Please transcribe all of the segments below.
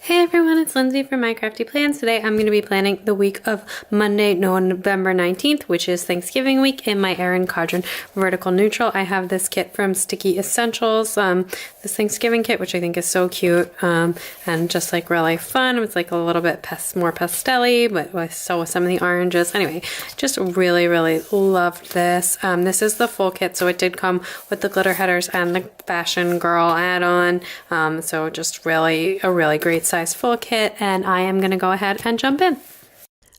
Hey everyone, it's Lindsay from My Crafty Plans. Today I'm going to be planning the week of Monday, November 19th, which is Thanksgiving week, in my Erin Condren Vertical Neutral. I have this kit from Sticky Essentials, this Thanksgiving kit, which I think is so cute and just like really fun. It's like a little bit more pastel-y, but with some of the oranges. Anyway, just really, really loved this. This is the full kit, so it did come with the glitter headers and the Fashion Girl add-on. So just really a really great size full kit, and I am going to go ahead and jump in.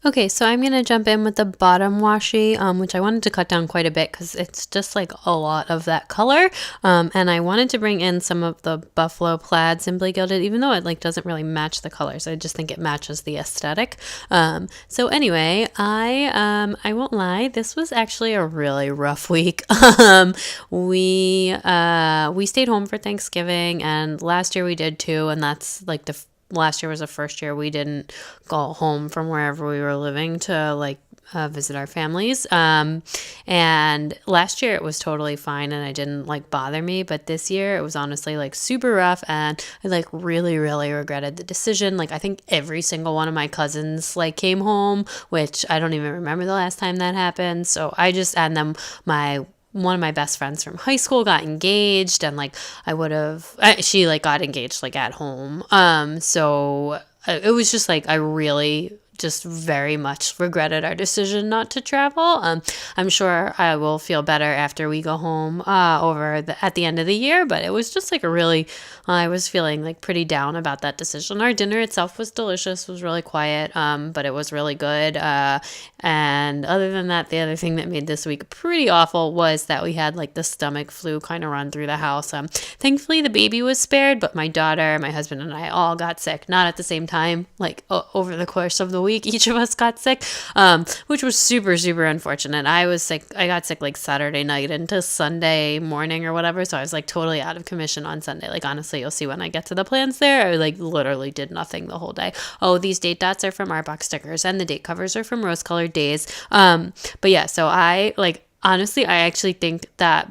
Okay, so I'm going to jump in with the bottom washi, which I wanted to cut down quite a bit because it's just like a lot of that color. And I wanted to bring in some of the buffalo plaid Simply Gilded, even though it like doesn't really match the colors. I just think it matches the aesthetic. So anyway, I won't lie, this was actually a really rough week. We stayed home for Thanksgiving, and last year we did too, and that's like last year was the first year we didn't go home from wherever we were living to visit our families. And last year it was totally fine and it didn't like bother me, but this year it was honestly like super rough, and I like really, really regretted the decision. Like I think every single one of my cousins like came home, which I don't even remember the last time that happened. So I just, and then one of my best friends from high school got engaged, and like she like got engaged like at home. So it was just like I really just very much regretted our decision not to travel. I'm sure I will feel better after we go home at the end of the year, but it was just like I was feeling like pretty down about that decision. Our dinner itself was delicious, was really quiet, but it was really good. And other than that, the other thing that made this week pretty awful was that we had like the stomach flu kind of run through the house. Thankfully the baby was spared, but my daughter, my husband, and I all got sick, not at the same time, like over the course of the week each of us got sick, which was super, super unfortunate. I got sick like Saturday night into Sunday morning or whatever, so I was like totally out of commission on Sunday. Like honestly, you'll see when I get to the plans there, I like literally did nothing the whole day. Oh, these date dots are from Art Box stickers and the date covers are from Rose Colored Days. But yeah, so honestly, I actually think that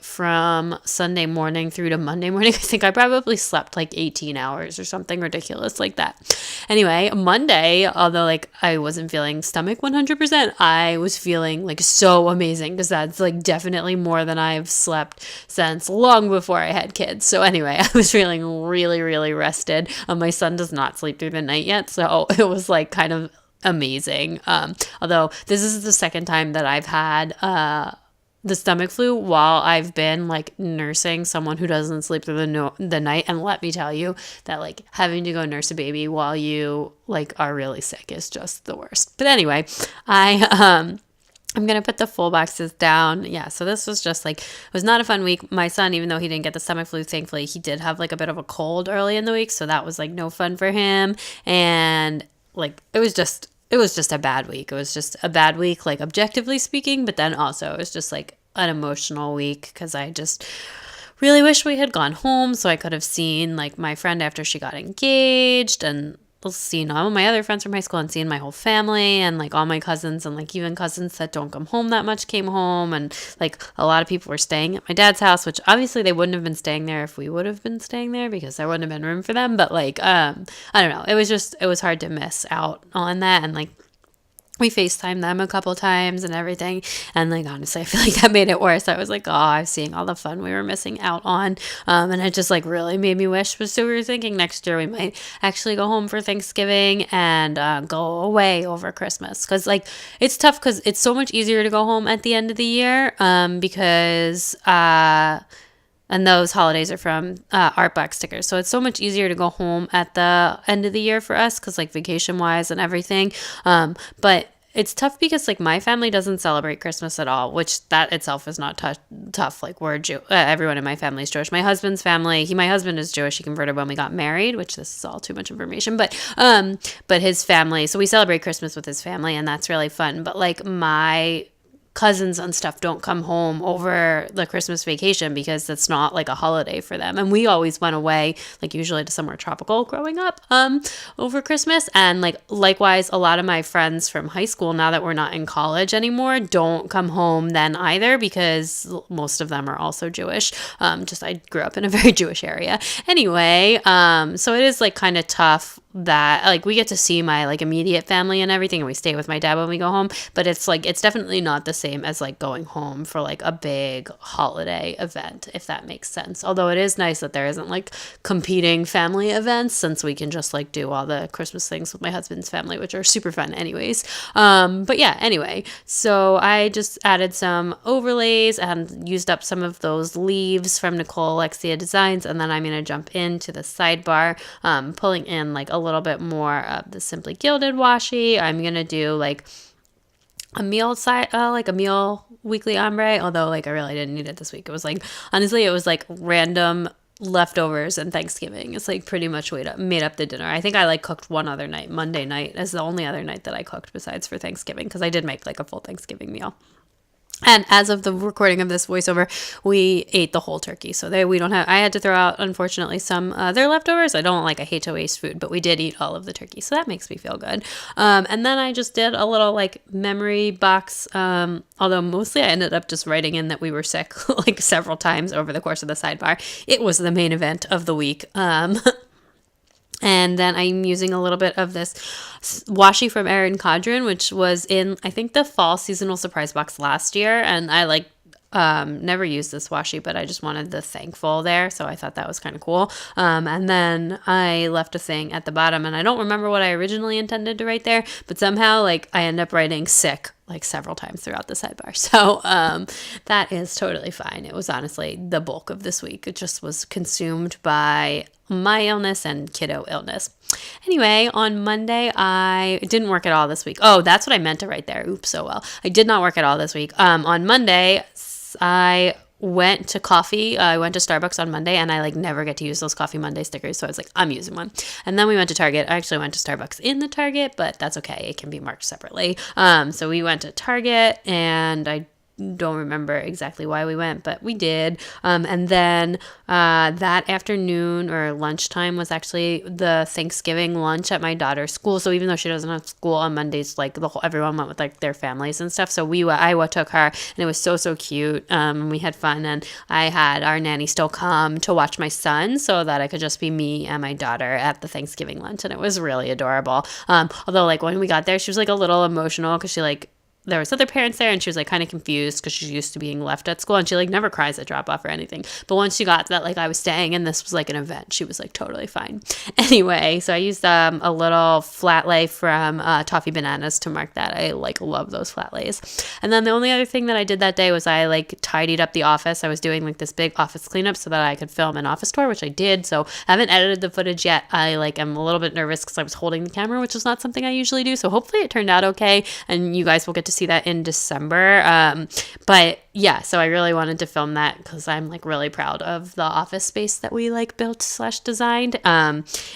from Sunday morning through to Monday morning, I think I probably slept like 18 hours or something ridiculous like that. Anyway, Monday, although like I wasn't feeling stomach 100%, I was feeling like so amazing because that's like definitely more than I've slept since long before I had kids. So anyway, I was feeling really, really rested. My son does not sleep through the night yet, so it was like kind of amazing. Although this is the second time that I've had the stomach flu while I've been like nursing someone who doesn't sleep through the night, and let me tell you that like having to go nurse a baby while you like are really sick is just the worst. But anyway, I'm going to put the full boxes down. Yeah, so this was just like, it was not a fun week. My son, even though he didn't get the stomach flu, thankfully, he did have like a bit of a cold early in the week. So that was like no fun for him. And like, it was just a bad week. It was just a bad week, like objectively speaking, but then also it was just like an emotional week because I just really wish we had gone home so I could have seen like my friend after she got engaged, and seen all my other friends from high school, and seeing my whole family, and like all my cousins, and like even cousins that don't come home that much came home, and like a lot of people were staying at my dad's house, which obviously they wouldn't have been staying there if we would have been staying there because there wouldn't have been room for them. But like I don't know, it was hard to miss out on that. And like we FaceTimed them a couple times and everything. And like, honestly, I feel like that made it worse. I was like, oh, I'm seeing all the fun we were missing out on. And it just like really made me wish. So we were thinking next year we might actually go home for Thanksgiving and go away over Christmas. Cause like, it's tough because it's so much easier to go home at the end of the year because, and those holidays are from Art Box stickers. So it's so much easier to go home at the end of the year for us because like vacation wise and everything. But it's tough because like my family doesn't celebrate Christmas at all, which that itself is not tough. Like we're everyone in my family is Jewish. My husband's family, my husband is Jewish. He converted when we got married, which this is all too much information, but his family, so we celebrate Christmas with his family and that's really fun. But like my cousins and stuff don't come home over the Christmas vacation because it's not like a holiday for them. And we always went away, like usually to somewhere tropical growing up, over Christmas. And like likewise, a lot of my friends from high school, now that we're not in college anymore, don't come home then either because most of them are also Jewish. Just I grew up in a very Jewish area. Anyway, so it is like kind of tough that like we get to see my like immediate family and everything, and we stay with my dad when we go home, but it's like it's definitely not the same as like going home for like a big holiday event, if that makes sense. Although it is nice that there isn't like competing family events, since we can just like do all the Christmas things with my husband's family, which are super fun anyways. But yeah, anyway, so I just added some overlays and used up some of those leaves from Nicole Alexia Designs, and then I'm going to jump into the sidebar, pulling in like a little bit more of the Simply Gilded washi. I'm gonna do like a meal weekly ombre, although like I really didn't need it this week. It was like, honestly, it was like random leftovers and Thanksgiving. It's like pretty much made up the dinner. I think I like cooked one other night, Monday night as the only other night that I cooked besides for Thanksgiving, because I did make like a full Thanksgiving meal. And as of the recording of this voiceover, we ate the whole turkey. So I had to throw out, unfortunately, some other leftovers. I hate to waste food, but we did eat all of the turkey. So that makes me feel good. And then I just did a little like memory box, although mostly I ended up just writing in that we were sick like several times over the course of the sidebar. It was the main event of the week. And then I'm using a little bit of this washi from Erin Condren, which was in, I think, the fall seasonal surprise box last year. And I never used this washi, but I just wanted the thankful there. So I thought that was kind of cool. And then I left a thing at the bottom, and I don't remember what I originally intended to write there, but somehow like I end up writing sick like several times throughout the sidebar. So that is totally fine. It was honestly the bulk of this week. It just was consumed by my illness and kiddo illness. Anyway, on Monday, I didn't work at all this week. Oh, that's what I meant to write there. Oops, so well. I did not work at all this week. On Monday, I went to coffee. I went to Starbucks on Monday, and I like never get to use those Coffee Monday stickers. So I was like, I'm using one. And then we went to Target. I actually went to Starbucks in the Target, but that's okay. It can be marked separately. So we went to Target, and I don't remember exactly why we went, but we did. And then that afternoon or lunchtime was actually the Thanksgiving lunch at my daughter's school. So even though she doesn't have school on Mondays, like everyone went with like their families and stuff. So I took her, and it was so cute. We had fun, and I had our nanny still come to watch my son so that I could just be me and my daughter at the Thanksgiving lunch, and it was really adorable. Although like when we got there, she was like a little emotional because there was other parents there, and she was like kind of confused because she's used to being left at school, and she like never cries at drop off or anything. But once she got that like I was staying and this was like an event, she was like totally fine. Anyway, so I used a little flat lay from Toffee Bananas to mark that. I like love those flat lays. And then the only other thing that I did that day was I like tidied up the office. I was doing like this big office cleanup so that I could film an office tour, which I did. So I haven't edited the footage yet. I like am a little bit nervous because I was holding the camera, which is not something I usually do. So hopefully it turned out okay, and you guys will get to see that in December. But yeah, so I really wanted to film that because I'm like really proud of the office space that we like built / designed.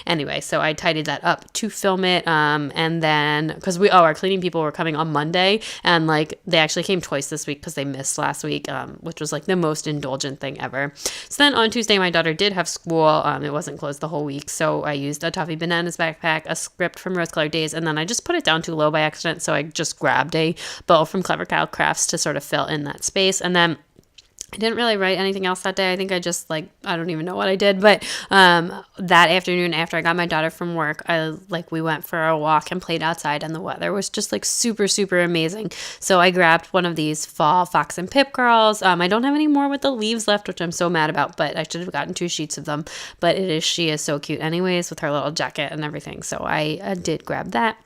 Anyway, so I tidied that up to film it. And then because our cleaning people were coming on Monday, and like they actually came twice this week because they missed last week, which was like the most indulgent thing ever. So then on Tuesday, my daughter did have school. It wasn't closed the whole week. So I used a Toffee Bananas backpack, a script from Rose Colored Days, and then I just put it down too low by accident. So I just grabbed a bow from Clever Cow Crafts to sort of fill in that space. And then I didn't really write anything else that day. I think I just I don't even know what I did. But that afternoon after I got my daughter from work, we went for a walk and played outside, and the weather was just like super, super amazing. So I grabbed one of these fall Fox and Pip girls. I don't have any more with the leaves left, which I'm so mad about, but I should have gotten 2 sheets of them. But she is so cute anyways with her little jacket and everything. So I did grab that.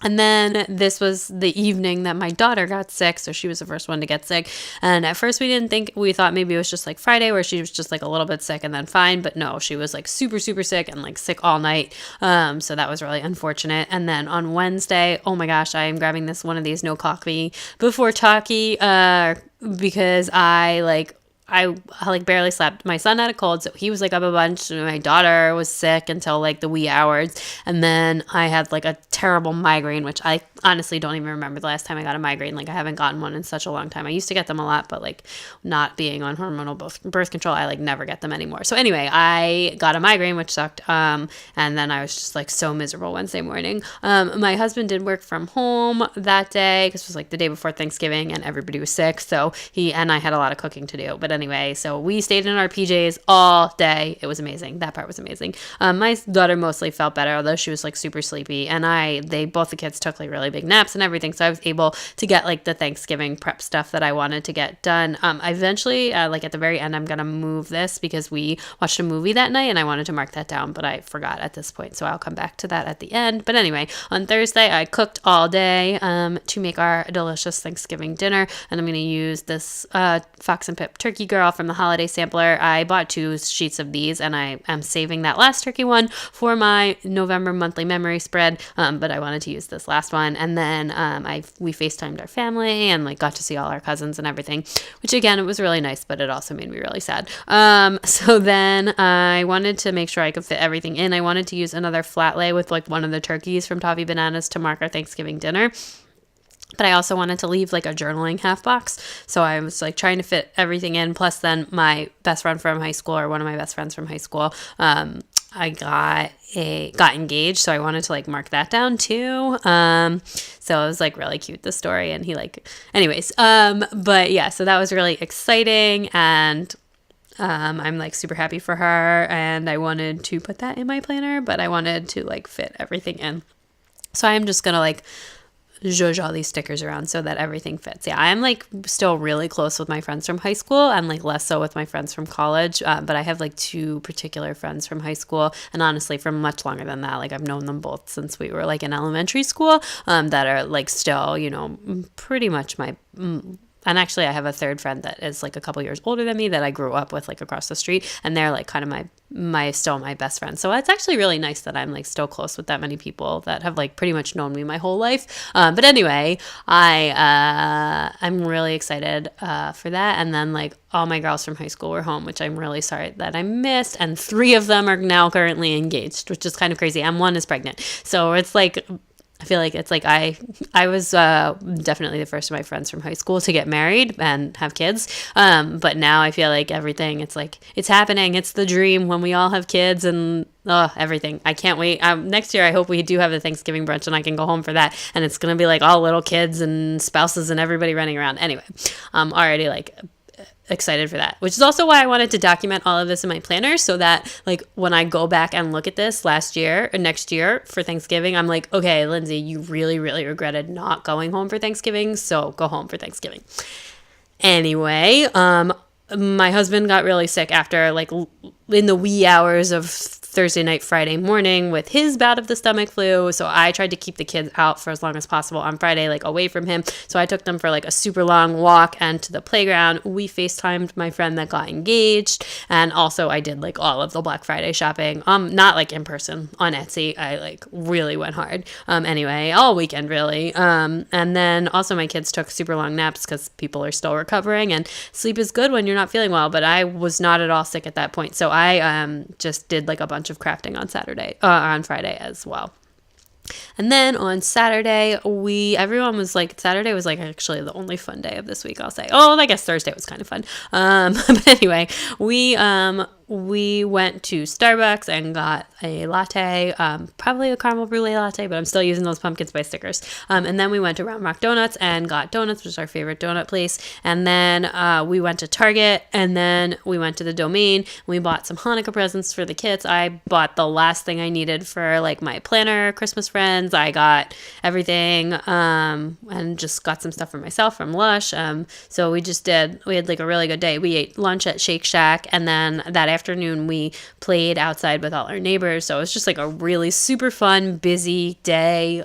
And then this was the evening that my daughter got sick, so she was the first one to get sick. And at first we thought maybe it was just like Friday where she was just like a little bit sick and then fine, but no, she was like super, super sick and like sick all night. So that was really unfortunate. And then on Wednesday, oh my gosh, I am grabbing one of these no coffee before talkie because I I like barely slept. My son had a cold, so he was like up a bunch. My daughter was sick until like the wee hours. And then I had like a terrible migraine, which I honestly don't even remember the last time I got a migraine. Like I haven't gotten one in such a long time. I used to get them a lot, but like not being on hormonal birth control, I like never get them anymore. So anyway, I got a migraine, which sucked. And then I was just like so miserable Wednesday morning. My husband did work from home that day because it was like the day before Thanksgiving and everybody was sick. So he and I had a lot of cooking to do. But anyway, so we stayed in our PJs all day. It was amazing. That part was amazing. My daughter mostly felt better, although she was like super sleepy. And both the kids took like really big naps and everything. So I was able to get like the Thanksgiving prep stuff that I wanted to get done. I eventually, like at the very end, I'm going to move this because we watched a movie that night and I wanted to mark that down, but I forgot at this point. So I'll come back to that at the end. But anyway, on Thursday, I cooked all day to make our delicious Thanksgiving dinner. And I'm going to use this Fox and Pip Turkey Girl from the holiday sampler. I bought 2 sheets of these and I am saving that last turkey one for my November monthly memory spread. But I wanted to use this last one. And then we FaceTimed our family and like got to see all our cousins and everything, which again, it was really nice, but it also made me really sad. So then I wanted to make sure I could fit everything in. I wanted to use another flat lay with like one of the turkeys from Toffee Bananas to mark our Thanksgiving dinner. But I also wanted to leave like a journaling half box. So I was like trying to fit everything in. Plus then my best friend from high school, or one of my best friends from high school, I got engaged. So I wanted to like mark that down too. So it was like really cute, the story. And he like, anyways, but yeah, so that was really exciting. And I'm like super happy for her. And I wanted to put that in my planner, but I wanted to like fit everything in. So I'm just going to like zhuzh all these stickers around so that everything fits. Yeah, I'm like still really close with my friends from high school and like less so with my friends from college. But I have like 2 particular friends from high school, and honestly from much longer than that. Like I've known them both since we were like in elementary school, that are like still, you know, pretty much my and actually I have a third friend that is like a couple years older than me that I grew up with like across the street, and they're like kind of my best friend. So it's actually really nice that I'm like still close with that many people that have like pretty much known me my whole life. But anyway, I'm really excited for that. And then like all my girls from high school were home, which I'm really sorry that I missed. And 3 of them are now currently engaged, which is kind of crazy. And 1 is pregnant. So it's like, I feel like it's like I was definitely the first of my friends from high school to get married and have kids. But now I feel like everything, it's like, it's happening. It's the dream when we all have kids and everything. I can't wait. Next year, I hope we do have the Thanksgiving brunch and I can go home for that. And it's going to be like all little kids and spouses and everybody running around. Anyway, I'm already like excited for that, which is also why I wanted to document all of this in my planner so that like when I go back and look at this last year or next year for Thanksgiving, I'm like, okay, Lindsay, you really, really regretted not going home for Thanksgiving, so go home for Thanksgiving. Anyway, my husband got really sick after like in the wee hours of Thursday night, Friday morning with his bout of the stomach flu. So I tried to keep the kids out for as long as possible on Friday, like away from him. So I took them for like a super long walk and to the playground. We FaceTimed my friend that got engaged. And also I did like all of the Black Friday shopping. Not like in person on Etsy. I like really went hard. Anyway, all weekend really. And then also my kids took super long naps because people are still recovering and sleep is good when you're not feeling well. But I was not at all sick at that point. So I just did like a bunch of crafting on Friday as well. And then on Saturday, everyone was like, Saturday was like actually the only fun day of this week, I'll say. Oh, I guess Thursday was kind of fun. But anyway, we went to Starbucks and got a latte, probably a caramel brulee latte, but I'm still using those pumpkin spice stickers. And then we went to Round Rock Donuts and got donuts, which is our favorite donut place. And then we went to Target, and then we went to the Domain. We bought some Hanukkah presents for the kids. I bought the last thing I needed for like my planner, Christmas friends. I got everything, and just got some stuff for myself from Lush. So we had like a really good day. We ate lunch at Shake Shack, and then that afternoon we played outside with all our neighbors. So it was just like a really super fun, busy day.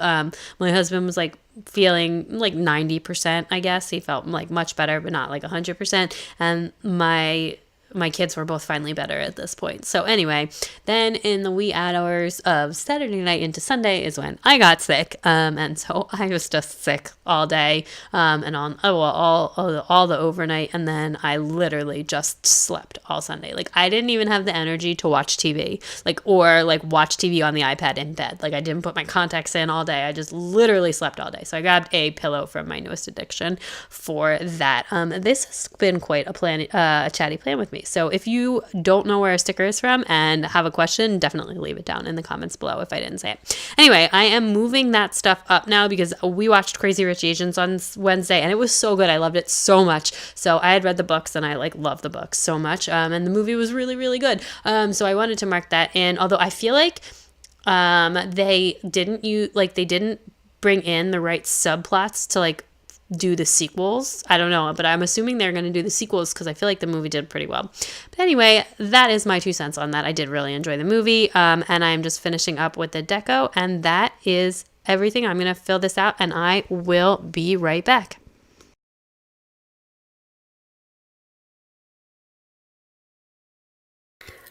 My husband was like feeling like 90%, I guess. He felt like much better, but not like 100%. And my my kids were both finally better at this point. So anyway, then in the wee hours of Saturday night into Sunday is when I got sick. And so I was just sick all day, and on all the overnight. And then I literally just slept all Sunday. Like I didn't even have the energy to watch TV, or watch TV on the iPad in bed. Like I didn't put my contacts in all day. I just literally slept all day. So I grabbed a pillow from my newest addiction for that. This has been quite a chatty plan with me. So if you don't know where a sticker is from and have a question, definitely leave it down in the comments below if I didn't say it. Anyway, I am moving that stuff up now because we watched Crazy Rich Asians on Wednesday and it was so good. I loved it so much. So I had read the books and I love the books so much. And the movie was really, really good. So I wanted to mark that in, although I feel like they didn't bring in the right subplots to do the sequels. I don't know, but I'm assuming they're going to do the sequels because I feel like the movie did pretty well. But anyway, that is my 2 cents on that. I did really enjoy the movie, and I'm just finishing up with the deco, and that is everything. I'm going to fill this out, and I will be right back.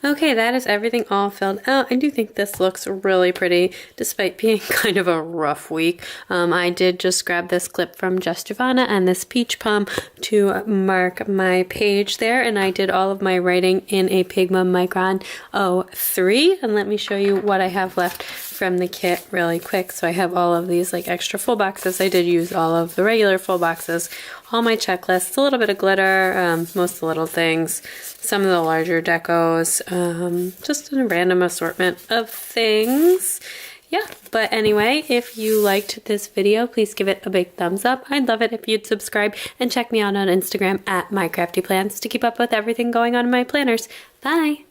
Okay, that is everything all filled out. I do think this looks really pretty, despite being kind of a rough week. I did just grab this clip from Just Giovanna and this peach palm to mark my page there, and I did all of my writing in a Pigma Micron 03. And let me show you what I have left from the kit really quick. So I have all of these extra full boxes. I did use all of the regular full boxes, all my checklists, a little bit of glitter, most of the little things, some of the larger decos, just a random assortment of things. Yeah, but anyway, if you liked this video, please give it a big thumbs up. I'd love it if you'd subscribe and check me out on Instagram at MyCraftyPlans to keep up with everything going on in my planners. Bye!